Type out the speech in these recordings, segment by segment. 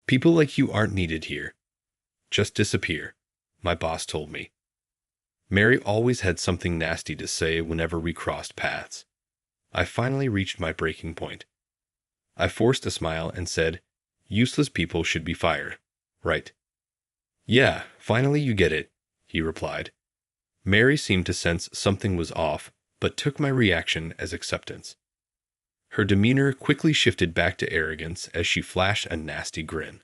People like you aren't needed here. Just disappear, my boss told me. Mary always had something nasty to say whenever we crossed paths. I finally reached my breaking point. I forced a smile and said, "Useless people should be fired, right?" "Yeah, finally you get it," he replied. Mary seemed to sense something was off, but took my reaction as acceptance. Her demeanor quickly shifted back to arrogance as she flashed a nasty grin.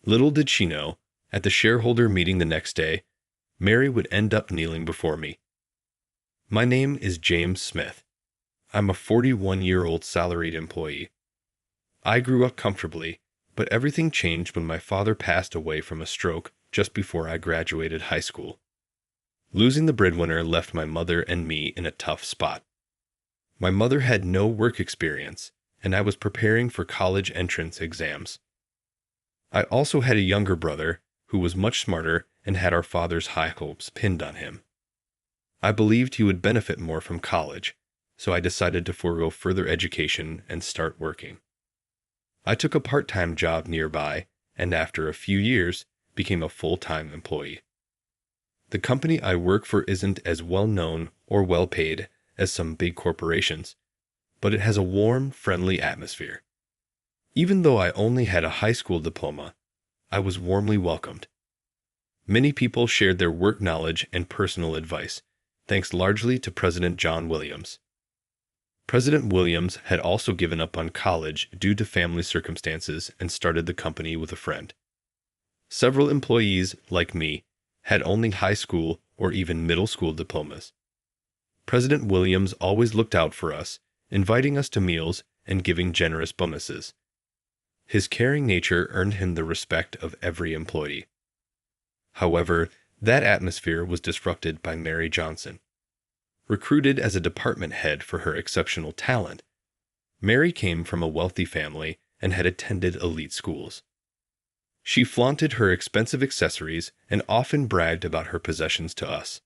Little did she know, at the shareholder meeting the next day, Mary would end up kneeling before me. My name is James Smith. I'm a 41-year-old salaried employee. I grew up comfortably, but everything changed when my father passed away from a stroke just before I graduated high school. Losing the breadwinner left my mother and me in a tough spot. My mother had no work experience, and I was preparing for college entrance exams. I also had a younger brother who was much smarter and had our father's high hopes pinned on him. I believed he would benefit more from college, so I decided to forego further education and start working. I took a part-time job nearby, and after a few years, became a full-time employee. The company I work for isn't as well-known or well-paid as some big corporations, but it has a warm, friendly atmosphere. Even though I only had a high school diploma, I was warmly welcomed. Many people shared their work knowledge and personal advice, thanks largely to President John Williams. President Williams had also given up on college due to family circumstances and started the company with a friend. Several employees, like me, had only high school or even middle school diplomas. President Williams always looked out for us, inviting us to meals and giving generous bonuses. His caring nature earned him the respect of every employee. However, that atmosphere was disrupted by Mary Johnson. Recruited as a department head for her exceptional talent, Mary came from a wealthy family and had attended elite schools. She flaunted her expensive accessories and often bragged about her possessions to us.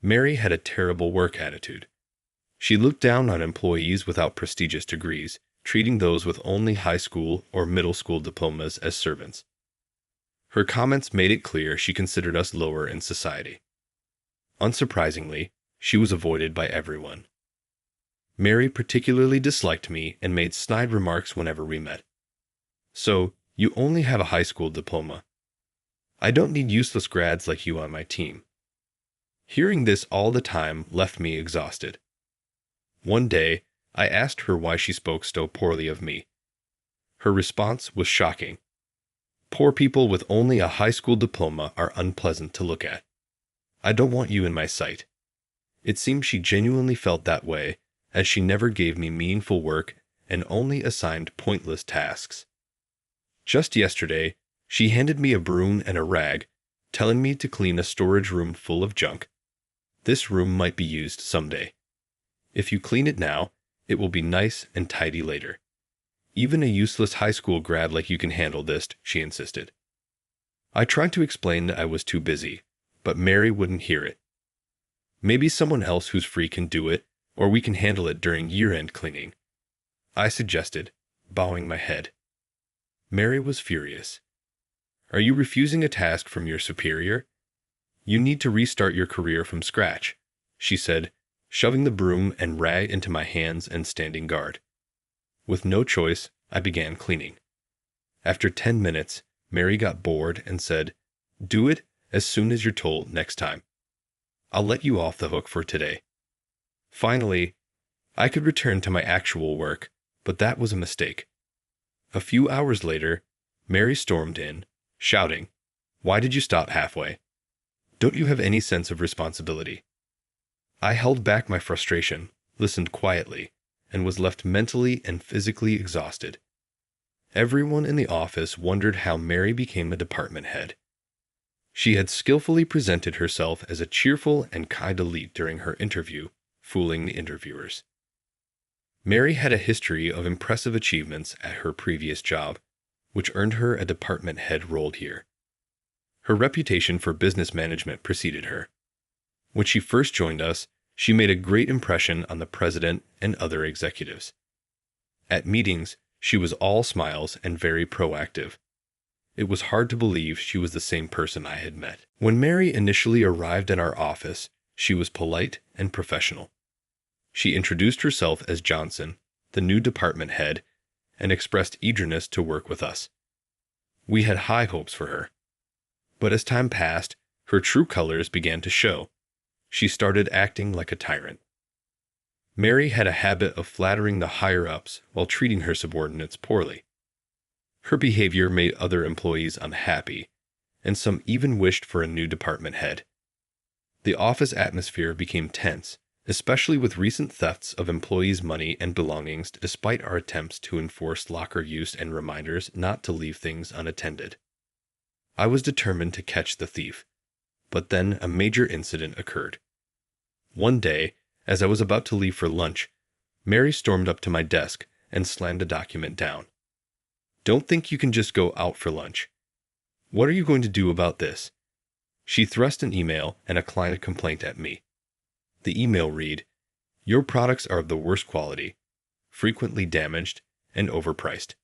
Mary had a terrible work attitude. She looked down on employees without prestigious degrees, treating those with only high school or middle school diplomas as servants. Her comments made it clear she considered us lower in society. Unsurprisingly, she was avoided by everyone. Mary particularly disliked me and made snide remarks whenever we met. "So, you only have a high school diploma. I don't need useless grads like you on my team." Hearing this all the time left me exhausted. One day, I asked her why she spoke so poorly of me. Her response was shocking. "Poor people with only a high school diploma are unpleasant to look at. I don't want you in my sight." It seemed she genuinely felt that way, as she never gave me meaningful work and only assigned pointless tasks. Just yesterday, she handed me a broom and a rag, telling me to clean a storage room full of junk. "This room might be used someday. If you clean it now, it will be nice and tidy later. Even a useless high school grad like you can handle this," she insisted. I tried to explain that I was too busy, but Mary wouldn't hear it. "Maybe someone else who's free can do it, or we can handle it during year-end cleaning," I suggested, bowing my head. Mary was furious. "Are you refusing a task from your superior? You need to restart your career from scratch," she said, shoving the broom and rag into my hands and standing guard. With no choice, I began cleaning. After 10 minutes, Mary got bored and said, "Do it as soon as you're told next time. I'll let you off the hook for today." Finally, I could return to my actual work, but that was a mistake. A few hours later, Mary stormed in, shouting, "Why did you stop halfway? Don't you have any sense of responsibility?" I held back my frustration, listened quietly, and was left mentally and physically exhausted. Everyone in the office wondered how Mary became a department head. She had skillfully presented herself as a cheerful and kind elite during her interview, fooling the interviewers. Mary had a history of impressive achievements at her previous job, which earned her a department head role here. Her reputation for business management preceded her. When she first joined us, she made a great impression on the president and other executives. At meetings, she was all smiles and very proactive, It was hard to believe she was the same person I had met. When Mary initially arrived at our office, she was polite and professional. She introduced herself as Johnson, the new department head, and expressed eagerness to work with us. We had high hopes for her. But as time passed, her true colors began to show. She started acting like a tyrant. Mary had a habit of flattering the higher-ups while treating her subordinates poorly. Her behavior made other employees unhappy, and some even wished for a new department head. The office atmosphere became tense, especially with recent thefts of employees' money and belongings despite our attempts to enforce locker use and reminders not to leave things unattended. I was determined to catch the thief, but then a major incident occurred. One day, as I was about to leave for lunch, Mary stormed up to my desk and slammed a document down. "Don't think you can just go out for lunch. What are you going to do about this?" She thrust an email and a client complaint at me. The email read, "Your products are of the worst quality, frequently damaged, and overpriced.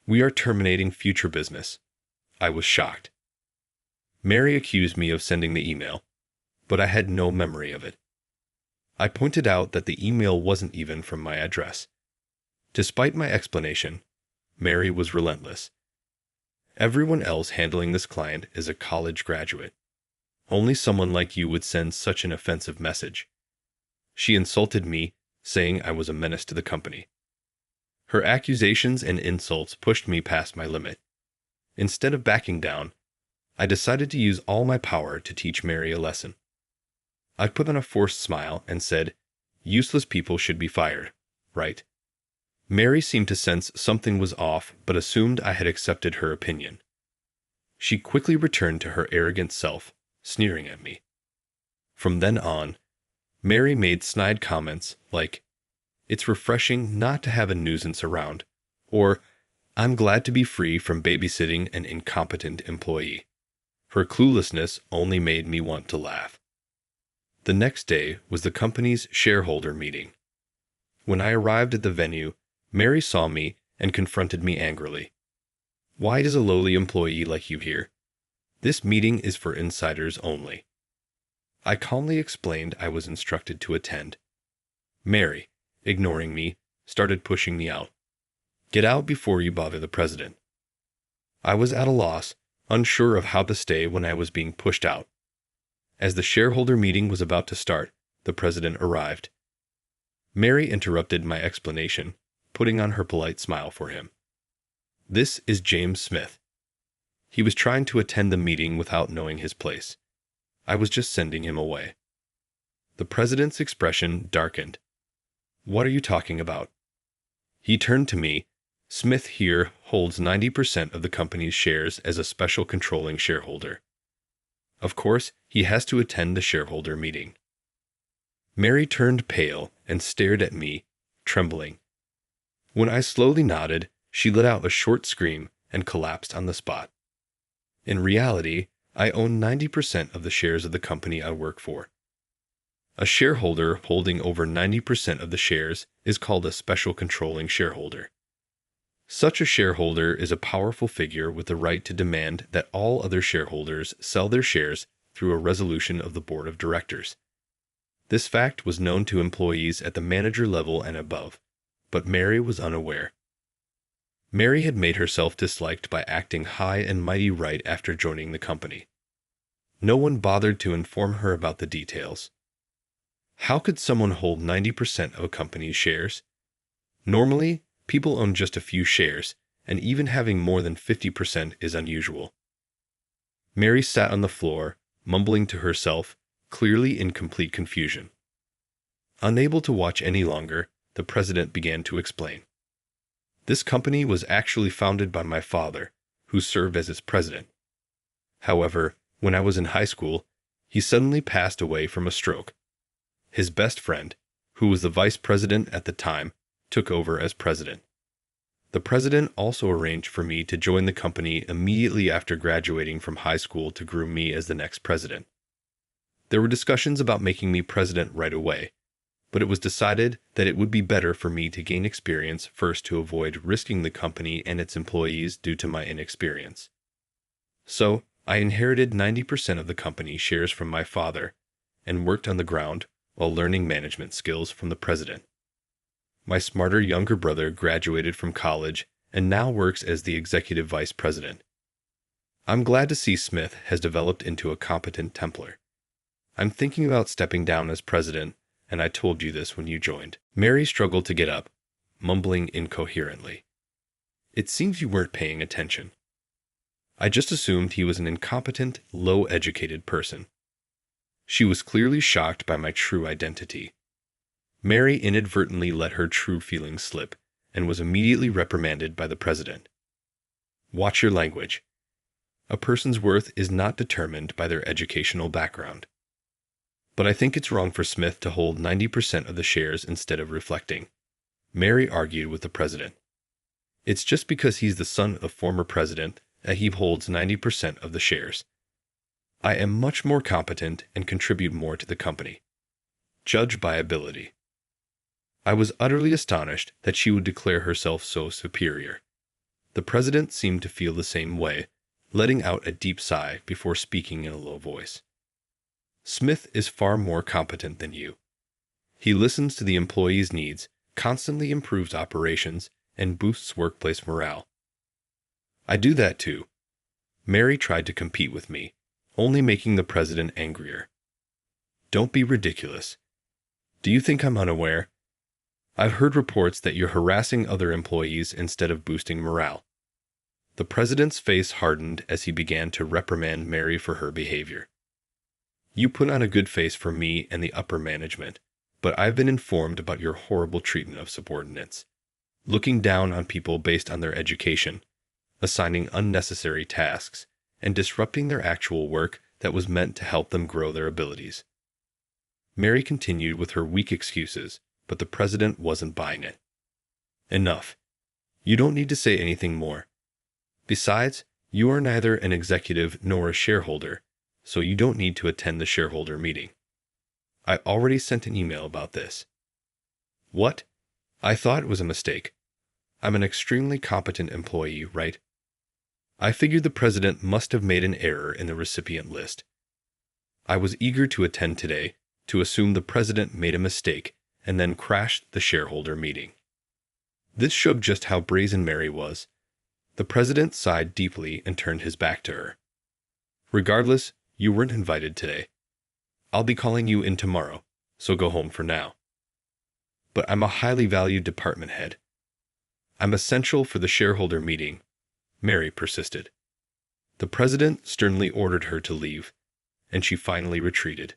We are terminating future business." I was shocked. Mary accused me of sending the email, but I had no memory of it. I pointed out that the email wasn't even from my address. Despite my explanation, Mary was relentless. "Everyone else handling this client is a college graduate. Only someone like you would send such an offensive message." She insulted me, saying I was a menace to the company. Her accusations and insults pushed me past my limit. Instead of backing down, I decided to use all my power to teach Mary a lesson. I put on a forced smile and said, "Useless people should be fired, right?" Mary seemed to sense something was off, but assumed I had accepted her opinion. She quickly returned to her arrogant self, sneering at me. From then on, Mary made snide comments like, "It's refreshing not to have a nuisance around," or, "I'm glad to be free from babysitting an incompetent employee." Her cluelessness only made me want to laugh. The next day was the company's shareholder meeting. When I arrived at the venue, Mary saw me and confronted me angrily. "Why does a lowly employee like you here? This meeting is for insiders only." I calmly explained I was instructed to attend. Mary, ignoring me, started pushing me out. "Get out before you bother the president." I was at a loss, unsure of how to stay when I was being pushed out. As the shareholder meeting was about to start, the president arrived. Mary interrupted my explanation, putting on her polite smile for him. "This is James Smith." He was trying to attend the meeting without knowing his place. I was just sending him away. The president's expression darkened. "What are you talking about?" He turned to me. "Smith here holds 90% of the company's shares as a special controlling shareholder. Of course, he has to attend the shareholder meeting." Mary turned pale and stared at me, trembling. When I slowly nodded, she let out a short scream and collapsed on the spot. In reality, I own 90% of the shares of the company I work for. A shareholder holding over 90% of the shares is called a special controlling shareholder. Such a shareholder is a powerful figure with the right to demand that all other shareholders sell their shares through a resolution of the board of directors. This fact was known to employees at the manager level and above, but Mary was unaware. Mary had made herself disliked by acting high and mighty right after joining the company. No one bothered to inform her about the details. How could someone hold 90% of a company's shares? Normally, people own just a few shares, and even having more than 50% is unusual. Mary sat on the floor, mumbling to herself, clearly in complete confusion. Unable to watch any longer, the president began to explain. This company was actually founded by my father, who served as its president. However, when I was in high school, he suddenly passed away from a stroke. His best friend, who was the vice president at the time, took over as president. The president also arranged for me to join the company immediately after graduating from high school to groom me as the next president. There were discussions about making me president right away, but it was decided that it would be better for me to gain experience first to avoid risking the company and its employees due to my inexperience. So, I inherited 90% of the company shares from my father and worked on the ground while learning management skills from the president. My smarter younger brother graduated from college and now works as the executive vice president. I'm glad to see Smith has developed into a competent Templar. I'm thinking about stepping down as president, and I told you this when you joined. Mary struggled to get up, mumbling incoherently. It seems you weren't paying attention. I just assumed he was an incompetent, low-educated person. She was clearly shocked by my true identity. Mary inadvertently let her true feelings slip and was immediately reprimanded by the president. Watch your language. A person's worth is not determined by their educational background. But I think it's wrong for Smith to hold 90% of the shares instead of reflecting, Mary argued with the president. It's just because he's the son of the former president that he holds 90% of the shares. I am much more competent and contribute more to the company. Judge by ability. I was utterly astonished that she would declare herself so superior. The president seemed to feel the same way, letting out a deep sigh before speaking in a low voice. Smith is far more competent than you. He listens to the employees' needs, constantly improves operations, and boosts workplace morale. I do that too. Mary tried to compete with me, only making the president angrier. Don't be ridiculous. Do you think I'm unaware? I've heard reports that you're harassing other employees instead of boosting morale. The president's face hardened as he began to reprimand Mary for her behavior. You put on a good face for me and the upper management, but I've been informed about your horrible treatment of subordinates, looking down on people based on their education, assigning unnecessary tasks, and disrupting their actual work that was meant to help them grow their abilities. Mary continued with her weak excuses, but the president wasn't buying it. Enough. You don't need to say anything more. Besides, you are neither an executive nor a shareholder, so you don't need to attend the shareholder meeting. I already sent an email about this. What? I thought it was a mistake. I'm an extremely competent employee, right? I figured the president must have made an error in the recipient list. I was eager to attend today to assume the president made a mistake and then crashed the shareholder meeting. This showed just how brazen Mary was. The president sighed deeply and turned his back to her. Regardless, you weren't invited today. I'll be calling you in tomorrow, so go home for now. But I'm a highly valued department head. I'm essential for the shareholder meeting, Mary persisted. The president sternly ordered her to leave, and she finally retreated.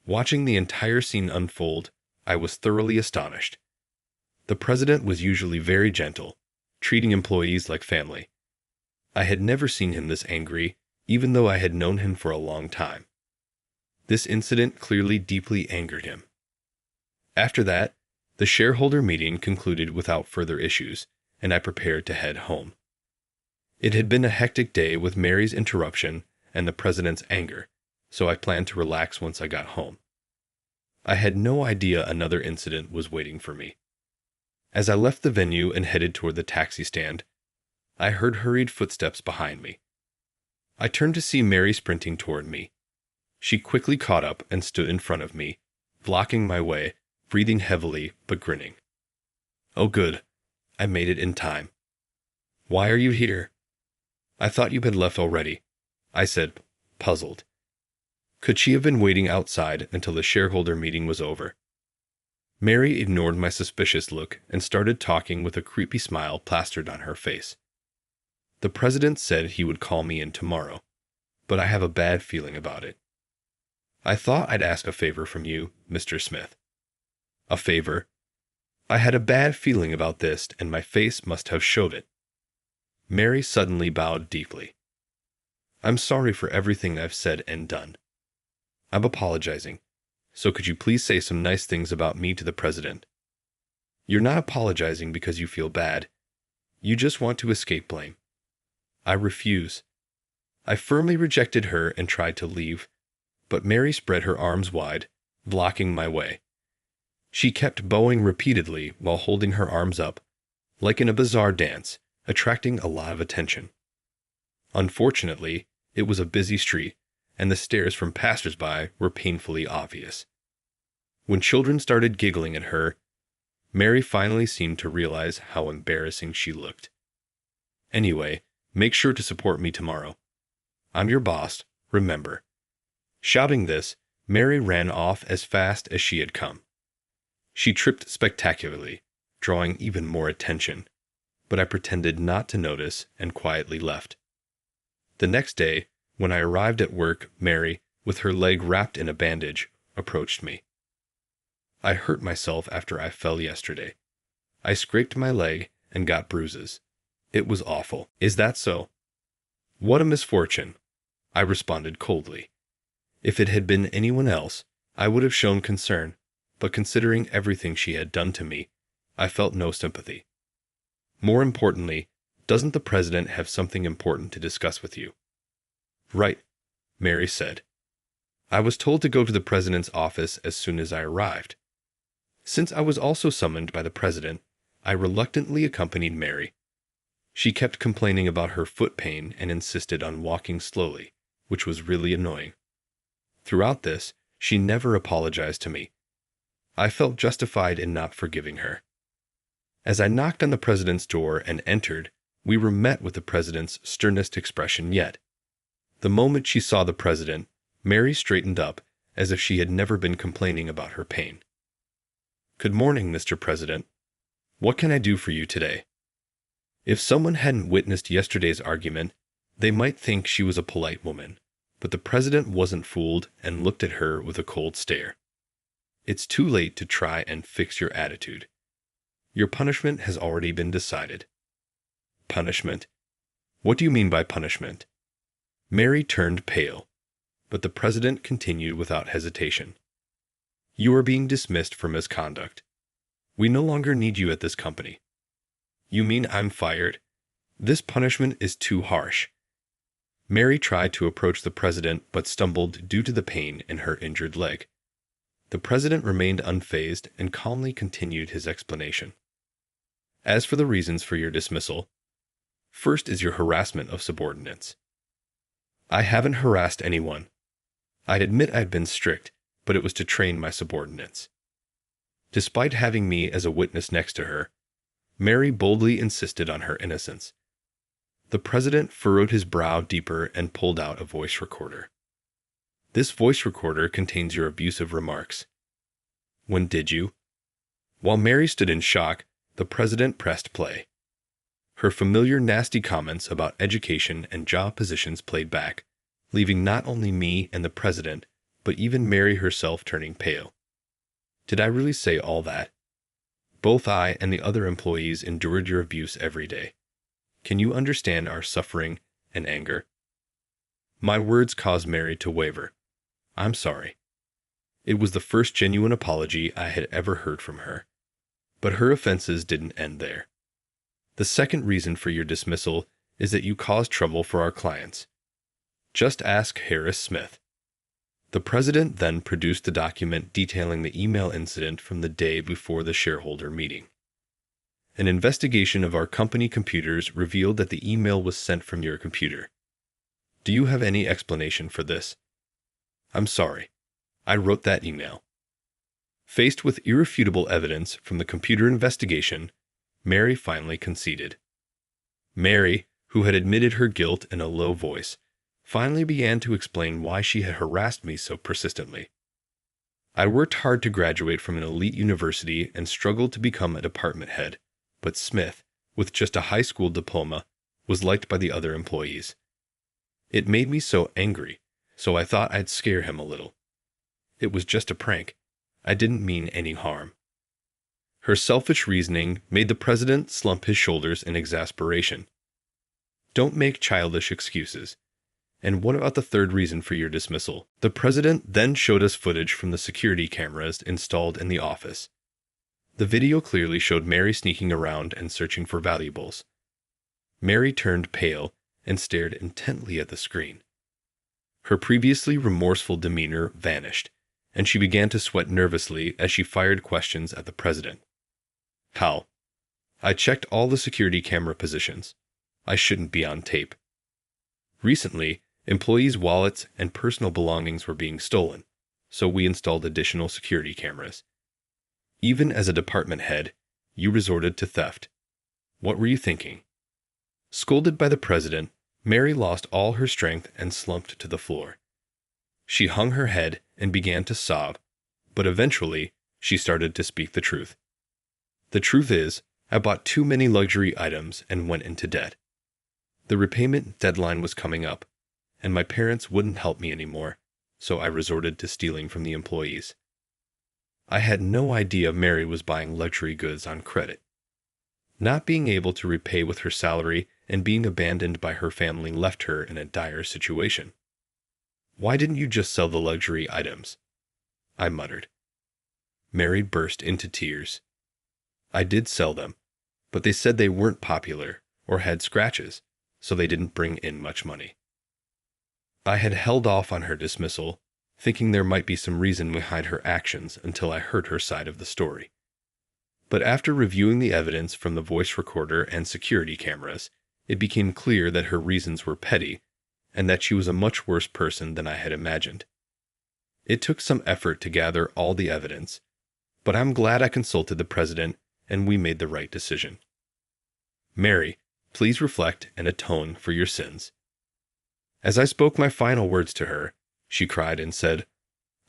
Watching the entire scene unfold, I was thoroughly astonished. The president was usually very gentle, treating employees like family. I had never seen him this angry, even though I had known him for a long time. This incident clearly deeply angered him. After that, the shareholder meeting concluded without further issues, and I prepared to head home. It had been a hectic day with Mary's interruption and the president's anger, so I planned to relax once I got home. I had no idea another incident was waiting for me. As I left the venue and headed toward the taxi stand, I heard hurried footsteps behind me. I turned to see Mary sprinting toward me. She quickly caught up and stood in front of me, blocking my way, breathing heavily but grinning. Oh good, I made it in time. Why are you here? I thought you had left already, I said, puzzled. Could she have been waiting outside until the shareholder meeting was over? Mary ignored my suspicious look and started talking with a creepy smile plastered on her face. The president said he would call me in tomorrow, but I have a bad feeling about it. I thought I'd ask a favor from you, Mr. Smith. A favor? I had a bad feeling about this, and my face must have showed it. Mary suddenly bowed deeply. I'm sorry for everything I've said and done. I'm apologizing, so could you please say some nice things about me to the president? You're not apologizing because you feel bad. You just want to escape blame. I refuse. I firmly rejected her and tried to leave, but Mary spread her arms wide, blocking my way. She kept bowing repeatedly while holding her arms up, like in a bizarre dance, attracting a lot of attention. Unfortunately, it was a busy street, and the stares from passers-by were painfully obvious. When children started giggling at her, Mary finally seemed to realize how embarrassing she looked. Anyway, make sure to support me tomorrow. I'm your boss, remember. Shouting this, Mary ran off as fast as she had come. She tripped spectacularly, drawing even more attention, but I pretended not to notice and quietly left. The next day, when I arrived at work, Mary, with her leg wrapped in a bandage, approached me. I hurt myself after I fell yesterday. I scraped my leg and got bruises. It was awful. Is that so? What a misfortune, I responded coldly. If it had been anyone else, I would have shown concern, but considering everything she had done to me, I felt no sympathy. More importantly, doesn't the president have something important to discuss with you? Right, Mary said. I was told to go to the president's office as soon as I arrived. Since I was also summoned by the president, I reluctantly accompanied Mary. She kept complaining about her foot pain and insisted on walking slowly, which was really annoying. Throughout this, she never apologized to me. I felt justified in not forgiving her. As I knocked on the president's door and entered, we were met with the president's sternest expression yet. The moment she saw the president, Mary straightened up as if she had never been complaining about her pain. Good morning, Mr. President. What can I do for you today? If someone hadn't witnessed yesterday's argument, they might think she was a polite woman, but the president wasn't fooled and looked at her with a cold stare. It's too late to try and fix your attitude. Your punishment has already been decided. Punishment? What do you mean by punishment? Mary turned pale, but the president continued without hesitation. You are being dismissed for misconduct. We no longer need you at this company. You mean I'm fired? This punishment is too harsh. Mary tried to approach the president but stumbled due to the pain in her injured leg. The president remained unfazed and calmly continued his explanation. As for the reasons for your dismissal, first is your harassment of subordinates. I haven't harassed anyone. I'd admit I'd been strict, but it was to train my subordinates. Despite having me as a witness next to her, Mary boldly insisted on her innocence. The president furrowed his brow deeper and pulled out a voice recorder. This voice recorder contains your abusive remarks. When did you? While Mary stood in shock, the president pressed play. Her familiar nasty comments about education and job positions played back, leaving not only me and the president, but even Mary herself turning pale. Did I really say all that? Both I and the other employees endured your abuse every day. Can you understand our suffering and anger? My words caused Mary to waver. I'm sorry. It was the first genuine apology I had ever heard from her. But her offenses didn't end there. The second reason for your dismissal is that you caused trouble for our clients. Just ask Harris Smith. The president then produced the document detailing the email incident from the day before the shareholder meeting. An investigation of our company computers revealed that the email was sent from your computer. Do you have any explanation for this? I'm sorry. I wrote that email. Faced with irrefutable evidence from the computer investigation, Mary finally conceded. Mary, who had admitted her guilt in a low voice, finally began to explain why she had harassed me so persistently. I worked hard to graduate from an elite university and struggled to become a department head, but Smith, with just a high school diploma, was liked by the other employees. It made me so angry, so I thought I'd scare him a little. It was just a prank. I didn't mean any harm. Her selfish reasoning made the president slump his shoulders in exasperation. Don't make childish excuses. And what about the third reason for your dismissal? The president then showed us footage from the security cameras installed in the office. The video clearly showed Mary sneaking around and searching for valuables. Mary turned pale and stared intently at the screen. Her previously remorseful demeanor vanished, and she began to sweat nervously as she fired questions at the president. How? I checked all the security camera positions. I shouldn't be on tape. Recently, employees' wallets and personal belongings were being stolen, so we installed additional security cameras. Even as a department head, you resorted to theft. What were you thinking? Scolded by the president, Mary lost all her strength and slumped to the floor. She hung her head and began to sob, but eventually she started to speak the truth. The truth is, I bought too many luxury items and went into debt. The repayment deadline was coming up, and my parents wouldn't help me anymore, so I resorted to stealing from the employees. I had no idea Mary was buying luxury goods on credit. Not being able to repay with her salary and being abandoned by her family left her in a dire situation. Why didn't you just sell the luxury items? I muttered. Mary burst into tears. I did sell them, but they said they weren't popular or had scratches, so they didn't bring in much money. I had held off on her dismissal, thinking there might be some reason behind her actions until I heard her side of the story. But after reviewing the evidence from the voice recorder and security cameras, it became clear that her reasons were petty and that she was a much worse person than I had imagined. It took some effort to gather all the evidence, but I'm glad I consulted the president and we made the right decision. Mary, please reflect and atone for your sins. As I spoke my final words to her, she cried and said,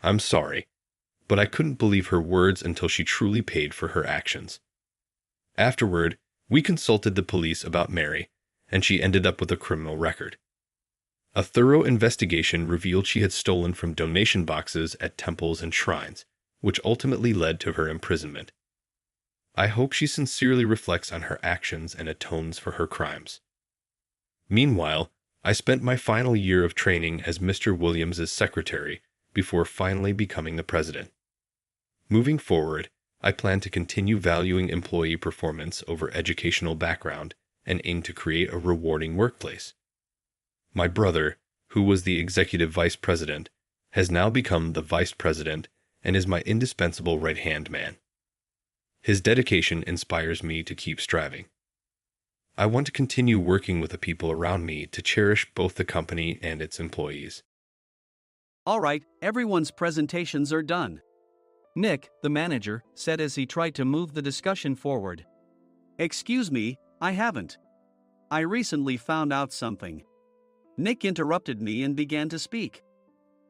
I'm sorry, but I couldn't believe her words until she truly paid for her actions. Afterward, we consulted the police about Mary, and she ended up with a criminal record. A thorough investigation revealed she had stolen from donation boxes at temples and shrines, which ultimately led to her imprisonment. I hope she sincerely reflects on her actions and atones for her crimes. Meanwhile, I spent my final year of training as Mr. Williams's secretary before finally becoming the president. Moving forward, I plan to continue valuing employee performance over educational background and aim to create a rewarding workplace. My brother, who was the executive vice president, has now become the vice president and is my indispensable right-hand man. His dedication inspires me to keep striving. I want to continue working with the people around me to cherish both the company and its employees. All right, everyone's presentations are done. Nick, the manager, said as he tried to move the discussion forward. Excuse me, I haven't. I recently found out something. Nick interrupted me and began to speak.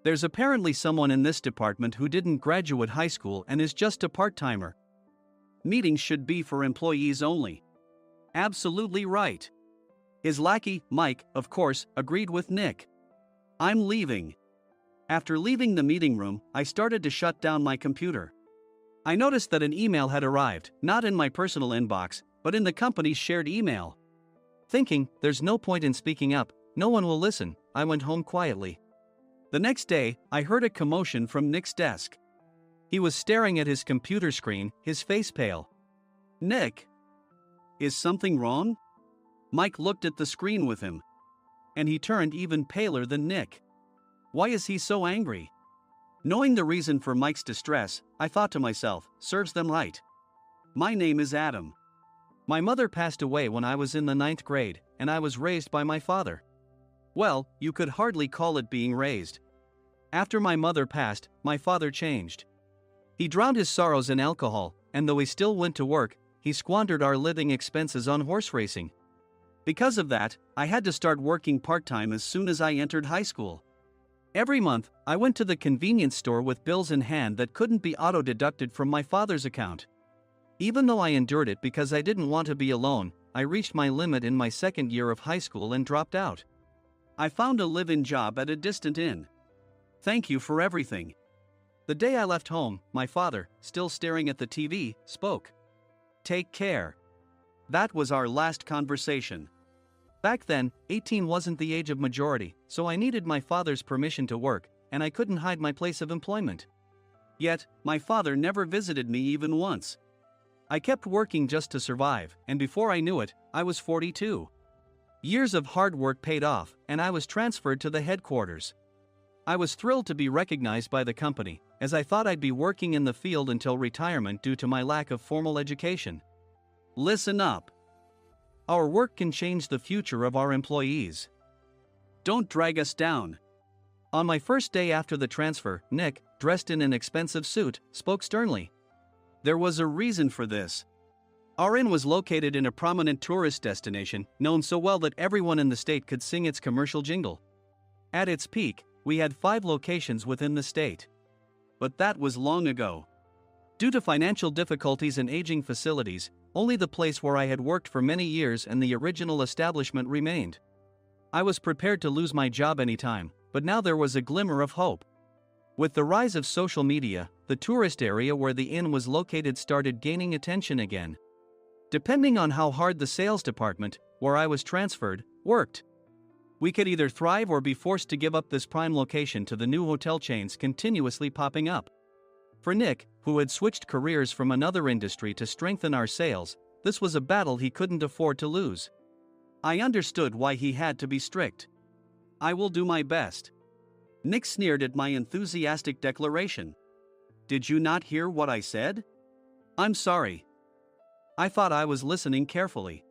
There's apparently someone in this department who didn't graduate high school and is just a part-timer. Meetings should be for employees only. Absolutely right. His lackey, Mike, of course, agreed with Nick. I'm leaving. After leaving the meeting room, I started to shut down my computer. I noticed that an email had arrived, not in my personal inbox, but in the company's shared email. Thinking, there's no point in speaking up, no one will listen, I went home quietly. The next day, I heard a commotion from Nick's desk. He was staring at his computer screen, his face pale. Nick? Is something wrong? Mike looked at the screen with him. And he turned even paler than Nick. Why is he so angry? Knowing the reason for Mike's distress, I thought to myself, serves them right. My name is Adam. My mother passed away when I was in the 9th grade, and I was raised by my father. Well, you could hardly call it being raised. After my mother passed, my father changed. He drowned his sorrows in alcohol, and though he still went to work, he squandered our living expenses on horse racing. Because of that, I had to start working part-time as soon as I entered high school. Every month, I went to the convenience store with bills in hand that couldn't be auto-deducted from my father's account. Even though I endured it because I didn't want to be alone, I reached my limit in my second year of high school and dropped out. I found a live-in job at a distant inn. Thank you for everything. The day I left home, my father, still staring at the TV, spoke. Take care. That was our last conversation. Back then, 18 wasn't the age of majority, so I needed my father's permission to work, and I couldn't hide my place of employment. Yet, my father never visited me even once. I kept working just to survive, and before I knew it, I was 42. Years of hard work paid off, and I was transferred to the headquarters. I was thrilled to be recognized by the company, as I thought I'd be working in the field until retirement due to my lack of formal education. Listen up. Our work can change the future of our employees. Don't drag us down. On my first day after the transfer, Nick, dressed in an expensive suit, spoke sternly. There was a reason for this. Our inn was located in a prominent tourist destination, known so well that everyone in the state could sing its commercial jingle. At its peak, we had 5 locations within the state. But that was long ago. Due to financial difficulties and aging facilities, only the place where I had worked for many years and the original establishment remained. I was prepared to lose my job anytime, but now there was a glimmer of hope. With the rise of social media, the tourist area where the inn was located started gaining attention again. Depending on how hard the sales department, where I was transferred, worked, we could either thrive or be forced to give up this prime location to the new hotel chains continuously popping up. For Nick, who had switched careers from another industry to strengthen our sales, this was a battle he couldn't afford to lose. I understood why he had to be strict. I will do my best. Nick sneered at my enthusiastic declaration. Did you not hear what I said? I'm sorry. I thought I was listening carefully.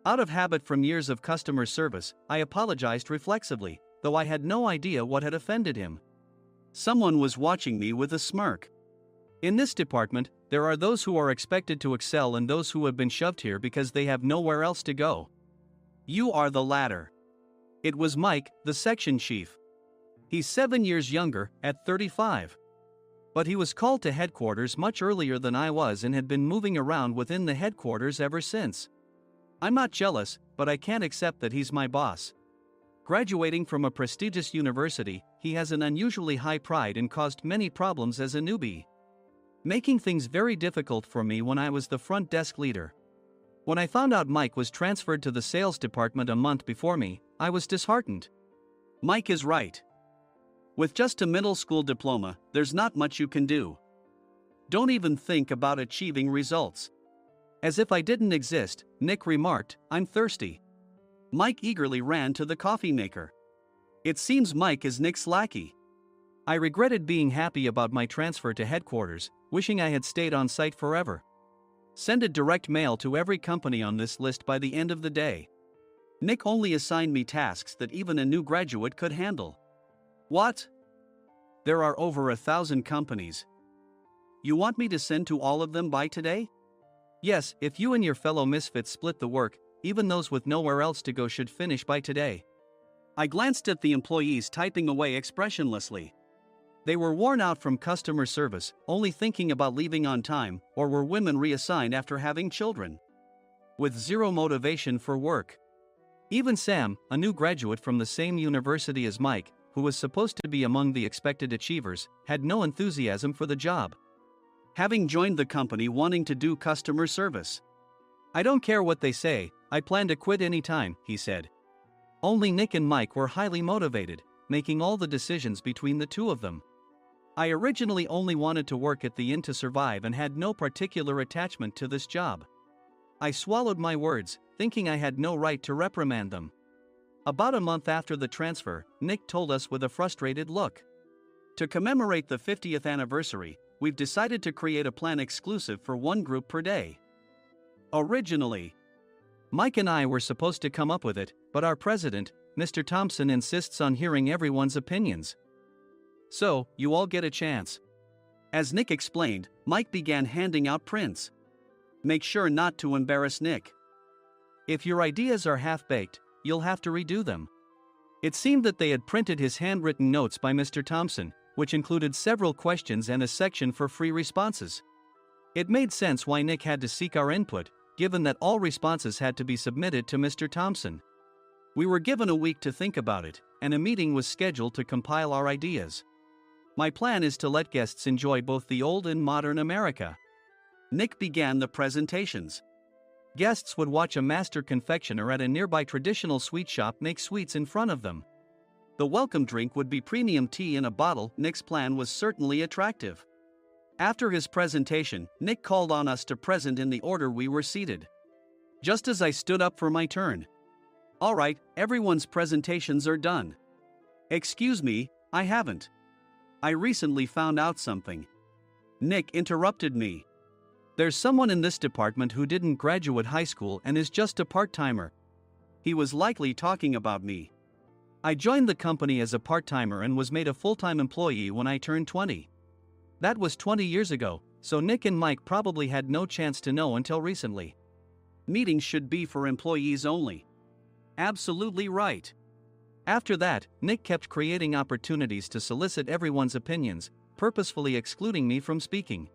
Out of habit from years of customer service, I apologized reflexively, though I had no idea what had offended him. Someone was watching me with a smirk. In this department, there are those who are expected to excel and those who have been shoved here because they have nowhere else to go. You are the latter. It was Mike, the section chief. He's 7 years younger, at 35. But he was called to headquarters much earlier than I was and had been moving around within the headquarters ever since. I'm not jealous, but I can't accept that he's my boss. Graduating from a prestigious university, he has an unusually high pride and caused many problems as a newbie, making things very difficult for me when I was the front desk leader. When I found out Mike was transferred to the sales department a month before me, I was disheartened. Mike is right. With just a middle school diploma, there's not much you can do. Don't even think about achieving results. As if I didn't exist, Nick remarked, I'm thirsty. Mike eagerly ran to the coffee maker. It seems Mike is Nick's lackey. I regretted being happy about my transfer to headquarters, wishing I had stayed on site forever. Send a direct mail to every company on this list by the end of the day. Nick only assigned me tasks that even a new graduate could handle. What? There are over 1,000 companies. You want me to send to all of them by today? Yes, if you and your fellow misfits split the work, even those with nowhere else to go should finish by today. I glanced at the employees typing away expressionlessly. They were worn out from customer service, only thinking about leaving on time, or were women reassigned after having children, with zero motivation for work. Even Sam, a new graduate from the same university as Mike, who was supposed to be among the expected achievers, had no enthusiasm for the job, having joined the company wanting to do customer service. I don't care what they say, I plan to quit any time, he said. Only Nick and Mike were highly motivated, making all the decisions between the two of them. I originally only wanted to work at the inn to survive and had no particular attachment to this job. I swallowed my words, thinking I had no right to reprimand them. About a month after the transfer, Nick told us with a frustrated look. To commemorate the 50th anniversary, we've decided to create a plan exclusive for one group per day. Originally, Mike and I were supposed to come up with it, but our president, Mr. Thompson, insists on hearing everyone's opinions. So, you all get a chance. As Nick explained, Mike began handing out prints. Make sure not to embarrass Nick. If your ideas are half-baked, you'll have to redo them. It seemed that they had printed his handwritten notes by Mr. Thompson, which included several questions and a section for free responses. It made sense why Nick had to seek our input, given that all responses had to be submitted to Mr. Thompson. We were given a week to think about it, and a meeting was scheduled to compile our ideas. My plan is to let guests enjoy both the old and modern America. Nick began the presentations. Guests would watch a master confectioner at a nearby traditional sweet shop make sweets in front of them. The welcome drink would be premium tea in a bottle. Nick's plan was certainly attractive. After his presentation, Nick called on us to present in the order we were seated. Just as I stood up for my turn. All right, everyone's presentations are done. Excuse me, I haven't. I recently found out something. Nick interrupted me. There's someone in this department who didn't graduate high school and is just a part-timer. He was likely talking about me. I joined the company as a part-timer and was made a full-time employee when I turned 20. That was 20 years ago, so Nick and Mike probably had no chance to know until recently. Meetings should be for employees only. Absolutely right. After that, Nick kept creating opportunities to solicit everyone's opinions, purposefully excluding me from speaking.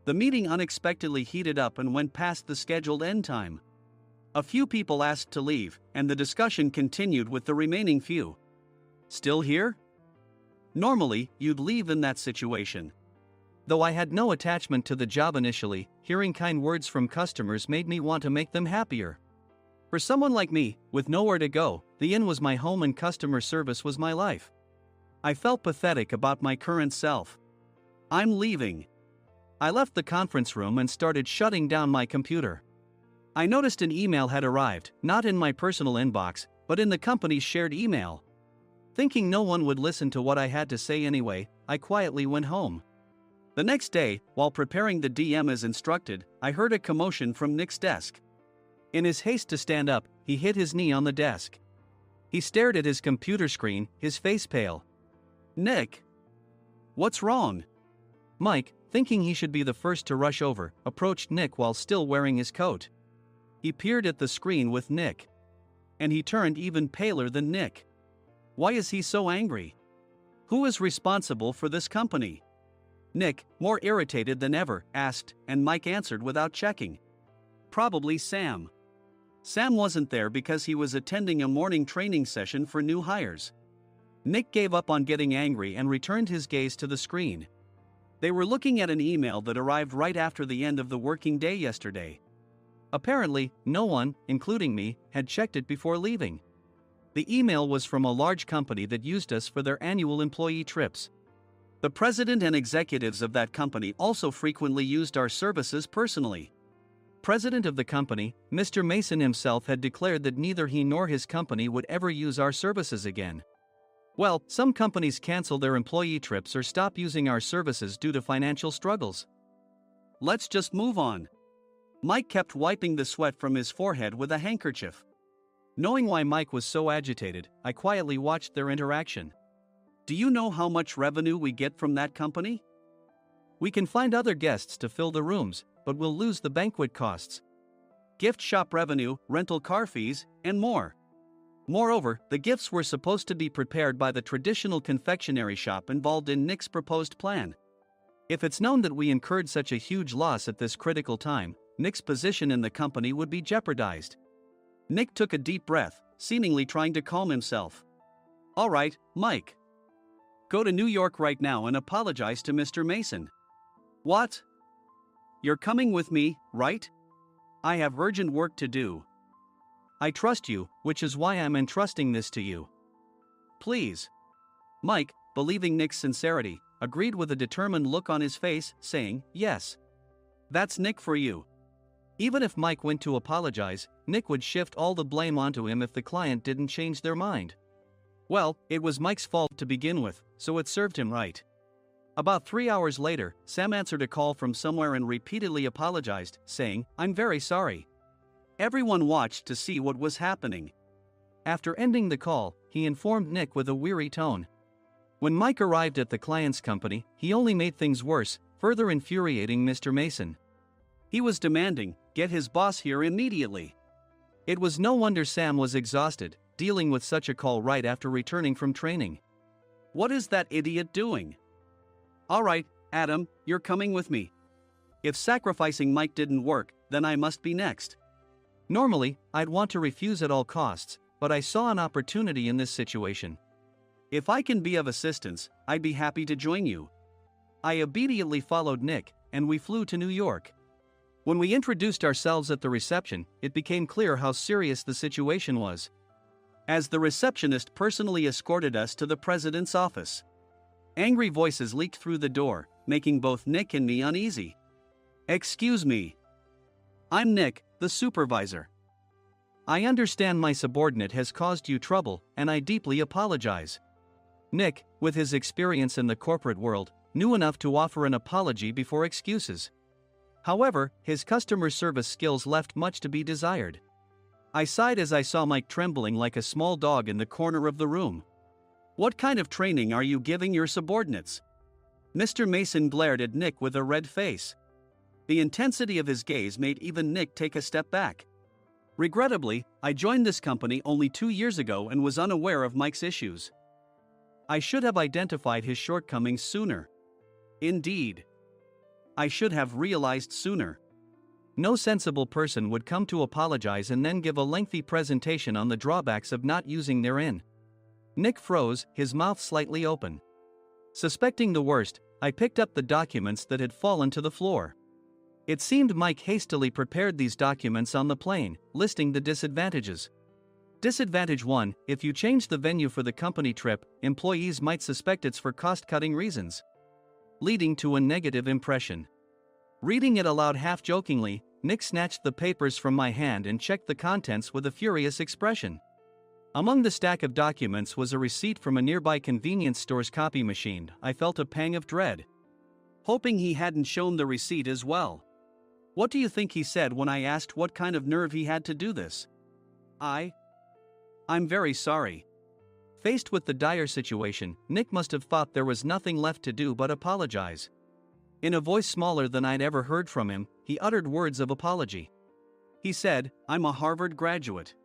The meeting unexpectedly heated up and went past the scheduled end time. A few people asked to leave, and the discussion continued with the remaining few. Still here? Normally, you'd leave in that situation. Though I had no attachment to the job initially, hearing kind words from customers made me want to make them happier. For someone like me, with nowhere to go, the inn was my home and customer service was my life. I felt pathetic about my current self. I'm leaving. I left the conference room and started shutting down my computer. I noticed an email had arrived, not in my personal inbox, but in the company's shared email. Thinking no one would listen to what I had to say anyway, I quietly went home. The next day, while preparing the DM as instructed, I heard a commotion from Nick's desk. In his haste to stand up, he hit his knee on the desk. He stared at his computer screen, his face pale. Nick! What's wrong? Mike, thinking he should be the first to rush over, approached Nick while still wearing his coat. He peered at the screen with Nick. And he turned even paler than Nick. Why is he so angry? Who is responsible for this company? Nick, more irritated than ever, asked, and Mike answered without checking. Probably Sam. Sam wasn't there because he was attending a morning training session for new hires. Nick gave up on getting angry and returned his gaze to the screen. They were looking at an email that arrived right after the end of the working day yesterday. Apparently, no one, including me, had checked it before leaving. The email was from a large company that used us for their annual employee trips. The president and executives of that company also frequently used our services personally. President of the company, Mr. Mason himself had declared that neither he nor his company would ever use our services again. Well, some companies cancel their employee trips or stop using our services due to financial struggles. Let's just move on. Mike kept wiping the sweat from his forehead with a handkerchief. Knowing why Mike was so agitated, I quietly watched their interaction. Do you know how much revenue we get from that company? We can find other guests to fill the rooms, but we'll lose the banquet costs, gift shop revenue, rental car fees, and more. Moreover, the gifts were supposed to be prepared by the traditional confectionery shop involved in Nick's proposed plan. If it's known that we incurred such a huge loss at this critical time, Nick's position in the company would be jeopardized. Nick took a deep breath, seemingly trying to calm himself. All right, Mike. Go to New York right now and apologize to Mr. Mason. What? You're coming with me, right? I have urgent work to do. I trust you, which is why I'm entrusting this to you. Please. Mike, believing Nick's sincerity, agreed with a determined look on his face, saying, yes. That's Nick for you. Even if Mike went to apologize, Nick would shift all the blame onto him if the client didn't change their mind. Well, it was Mike's fault to begin with, so it served him right. About 3 hours later, Sam answered a call from somewhere and repeatedly apologized, saying, I'm very sorry. Everyone watched to see what was happening. After ending the call, he informed Nick with a weary tone. When Mike arrived at the client's company, he only made things worse, further infuriating Mr. Mason. He was demanding, get his boss here immediately. It was no wonder Sam was exhausted, dealing with such a call right after returning from training. What is that idiot doing? All right, Adam, you're coming with me. If sacrificing Mike didn't work, then I must be next. Normally, I'd want to refuse at all costs, but I saw an opportunity in this situation. If I can be of assistance, I'd be happy to join you. I obediently followed Nick, and we flew to New York. When we introduced ourselves at the reception, it became clear how serious the situation was, as the receptionist personally escorted us to the president's office. Angry voices leaked through the door, making both Nick and me uneasy. Excuse me. I'm Nick, the supervisor. I understand my subordinate has caused you trouble, and I deeply apologize. Nick, with his experience in the corporate world, knew enough to offer an apology before excuses. However, his customer service skills left much to be desired. I sighed as I saw Mike trembling like a small dog in the corner of the room. "What kind of training are you giving your subordinates?" Mr. Mason glared at Nick with a red face. The intensity of his gaze made even Nick take a step back. Regrettably, I joined this company only 2 years ago and was unaware of Mike's issues. I should have identified his shortcomings sooner. Indeed, I should have realized sooner. No sensible person would come to apologize and then give a lengthy presentation on the drawbacks of not using their in. Nick froze, his mouth slightly open. Suspecting the worst, I picked up the documents that had fallen to the floor. It seemed Mike hastily prepared these documents on the plane, listing the disadvantages. Disadvantage 1: if you change the venue for the company trip, employees might suspect it's for cost-cutting reasons, leading to a negative impression. Reading it aloud half-jokingly, Nick snatched the papers from my hand and checked the contents with a furious expression. Among the stack of documents was a receipt from a nearby convenience store's copy machine. I felt a pang of dread, hoping he hadn't shown the receipt as well. What do you think he said when I asked what kind of nerve he had to do this? I'm very sorry. Faced with the dire situation, Nick must have thought there was nothing left to do but apologize. In a voice smaller than I'd ever heard from him, he uttered words of apology. He said, "I'm a Harvard graduate.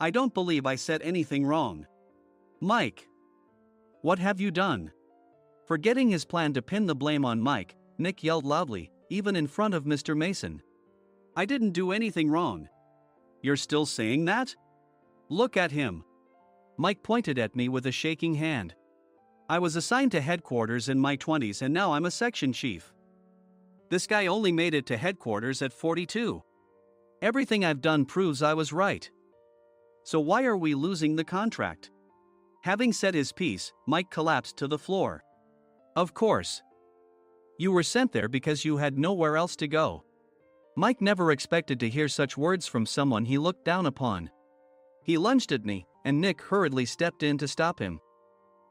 I don't believe I said anything wrong." "Mike, what have you done?" Forgetting his plan to pin the blame on Mike, Nick yelled loudly, even in front of Mr. Mason. "I didn't do anything wrong." "You're still saying that? Look at him." Mike pointed at me with a shaking hand. "I was assigned to headquarters in my 20s and now I'm a section chief. This guy only made it to headquarters at 42. Everything I've done proves I was right. So why are we losing the contract?" Having said his piece, Mike collapsed to the floor. "Of course. You were sent there because you had nowhere else to go." Mike never expected to hear such words from someone he looked down upon. He lunged at me, and Nick hurriedly stepped in to stop him.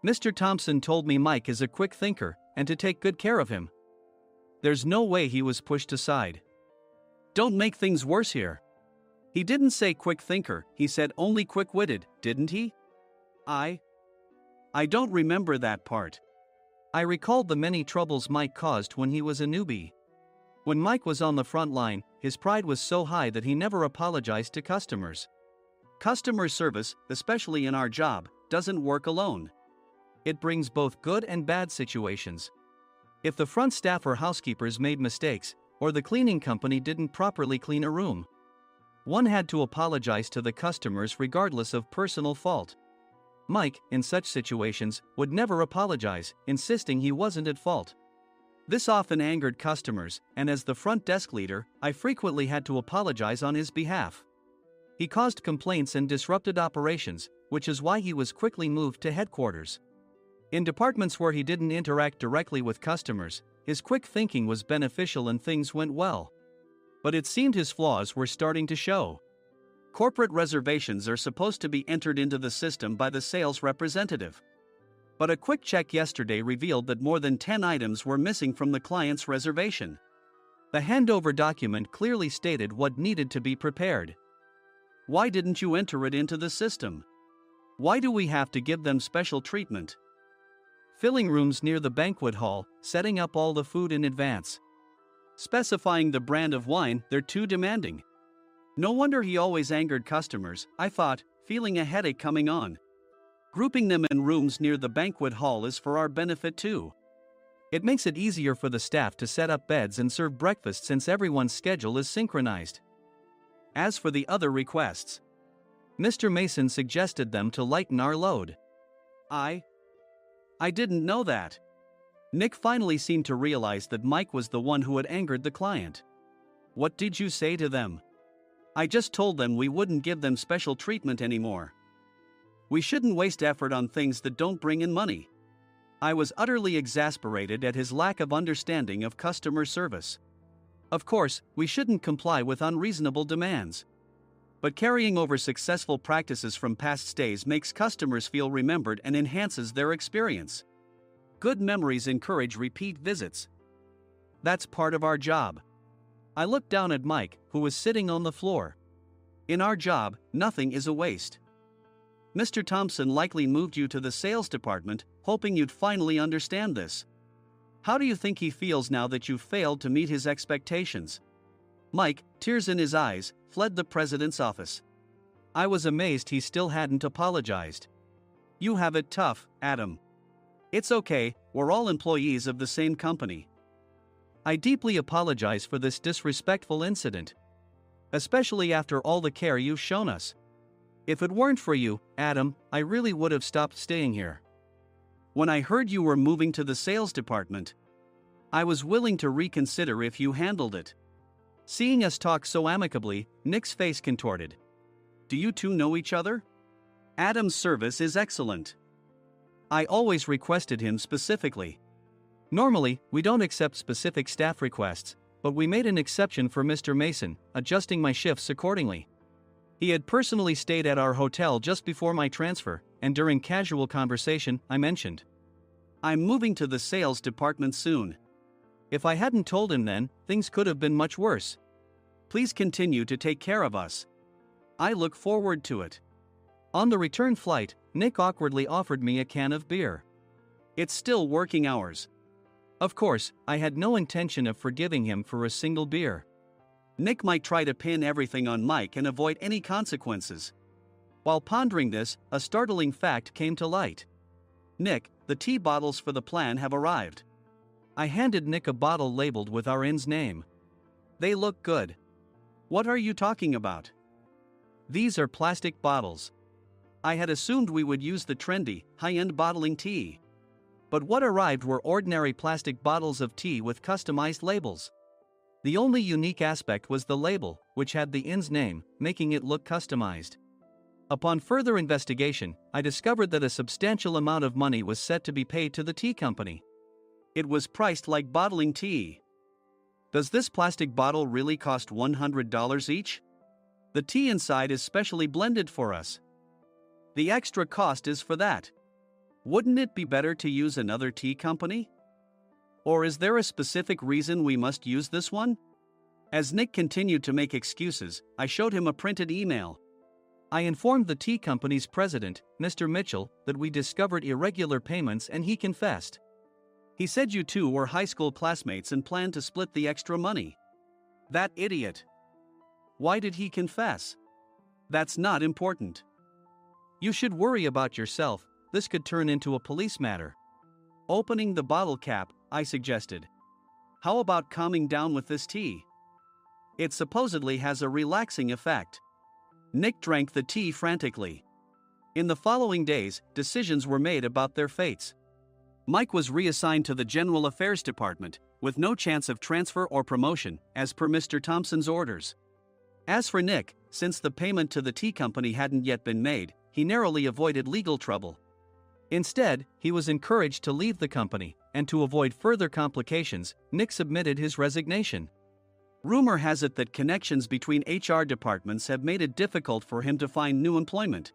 "Mr. Thompson told me Mike is a quick thinker, and to take good care of him." There's no way he was pushed aside. "Don't make things worse here." "He didn't say quick thinker, he said only quick-witted, didn't he?" I don't remember that part." I recalled the many troubles Mike caused when he was a newbie. When Mike was on the front line, his pride was so high that he never apologized to customers. Customer service, especially in our job, doesn't work alone. It brings both good and bad situations. If the front staff or housekeepers made mistakes, or the cleaning company didn't properly clean a room, one had to apologize to the customers regardless of personal fault. Mike, in such situations, would never apologize, insisting he wasn't at fault. This often angered customers, and as the front desk leader, I frequently had to apologize on his behalf. He caused complaints and disrupted operations, which is why he was quickly moved to headquarters. In departments where he didn't interact directly with customers, his quick thinking was beneficial and things went well. But it seemed his flaws were starting to show. Corporate reservations are supposed to be entered into the system by the sales representative. But a quick check yesterday revealed that more than 10 items were missing from the client's reservation. The handover document clearly stated what needed to be prepared. Why didn't you enter it into the system? Why do we have to give them special treatment? Filling rooms near the banquet hall, setting up all the food in advance. Specifying the brand of wine, they're too demanding. No wonder he always angered customers, I thought, feeling a headache coming on. Grouping them in rooms near the banquet hall is for our benefit too. It makes it easier for the staff to set up beds and serve breakfast since everyone's schedule is synchronized. As for the other requests, Mr. Mason suggested them to lighten our load. I didn't know that. Nick finally seemed to realize that Mike was the one who had angered the client. What did you say to them? I just told them we wouldn't give them special treatment anymore. We shouldn't waste effort on things that don't bring in money. I was utterly exasperated at his lack of understanding of customer service. Of course, we shouldn't comply with unreasonable demands. But carrying over successful practices from past stays makes customers feel remembered and enhances their experience. Good memories encourage repeat visits. That's part of our job. I looked down at Mike, who was sitting on the floor. In our job, nothing is a waste. Mr. Thompson likely moved you to the sales department, hoping you'd finally understand this. How do you think he feels now that you failed to meet his expectations? Mike, tears in his eyes, fled the president's office. I was amazed he still hadn't apologized. You have it tough, Adam. It's okay, we're all employees of the same company. I deeply apologize for this disrespectful incident. Especially after all the care you've shown us. If it weren't for you, Adam, I really would have stopped staying here. When I heard you were moving to the sales department, I was willing to reconsider if you handled it. Seeing us talk so amicably, Nick's face contorted. Do you two know each other? Adam's service is excellent. I always requested him specifically. Normally, we don't accept specific staff requests, but we made an exception for Mr. Mason, adjusting my shifts accordingly. He had personally stayed at our hotel just before my transfer, and during casual conversation, I mentioned, I'm moving to the sales department soon. If I hadn't told him then, things could have been much worse. Please continue to take care of us. I look forward to it. On the return flight, Nick awkwardly offered me a can of beer. It's still working hours. Of course, I had no intention of forgiving him for a single beer. Nick might try to pin everything on Mike and avoid any consequences. While pondering this, a startling fact came to light. Nick, the tea bottles for the plan have arrived. I handed Nick a bottle labeled with our inn's name. They look good. What are you talking about? These are plastic bottles. I had assumed we would use the trendy, high-end bottling tea. But what arrived were ordinary plastic bottles of tea with customized labels. The only unique aspect was the label, which had the inn's name, making it look customized. Upon further investigation, I discovered that a substantial amount of money was set to be paid to the tea company. It was priced like bottling tea. Does this plastic bottle really cost $100 each? The tea inside is specially blended for us. The extra cost is for that. Wouldn't it be better to use another tea company? Or is there a specific reason we must use this one? As Nick continued to make excuses, I showed him a printed email. I informed the tea company's president, Mr. Mitchell, that we discovered irregular payments and he confessed. He said you two were high school classmates and planned to split the extra money. That idiot. Why did he confess? That's not important. You should worry about yourself, this could turn into a police matter. Opening the bottle cap, I suggested. How about calming down with this tea? It supposedly has a relaxing effect. Nick drank the tea frantically. In the following days, decisions were made about their fates. Mike was reassigned to the General Affairs Department, with no chance of transfer or promotion, as per Mr. Thompson's orders. As for Nick, since the payment to the tea company hadn't yet been made, he narrowly avoided legal trouble. Instead, he was encouraged to leave the company, and to avoid further complications, Nick submitted his resignation. Rumor has it that connections between HR departments have made it difficult for him to find new employment.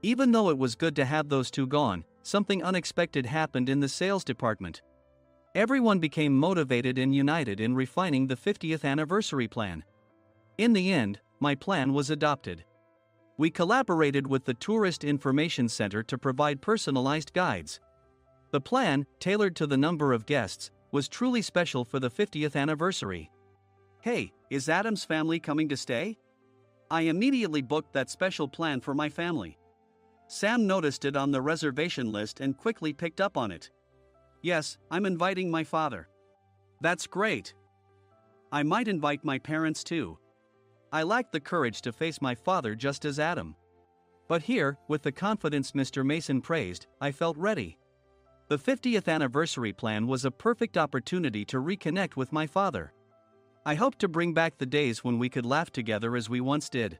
Even though it was good to have those two gone, something unexpected happened in the sales department. Everyone became motivated and united in refining the 50th anniversary plan. In the end, my plan was adopted. We collaborated with the Tourist Information Center to provide personalized guides. The plan, tailored to the number of guests, was truly special for the 50th anniversary. Hey, is Adam's family coming to stay? I immediately booked that special plan for my family. Sam noticed it on the reservation list and quickly picked up on it. Yes, I'm inviting my father. That's great. I might invite my parents too. I lacked the courage to face my father just as Adam. But here, with the confidence Mr. Mason praised, I felt ready. The 50th anniversary plan was a perfect opportunity to reconnect with my father. I hoped to bring back the days when we could laugh together as we once did.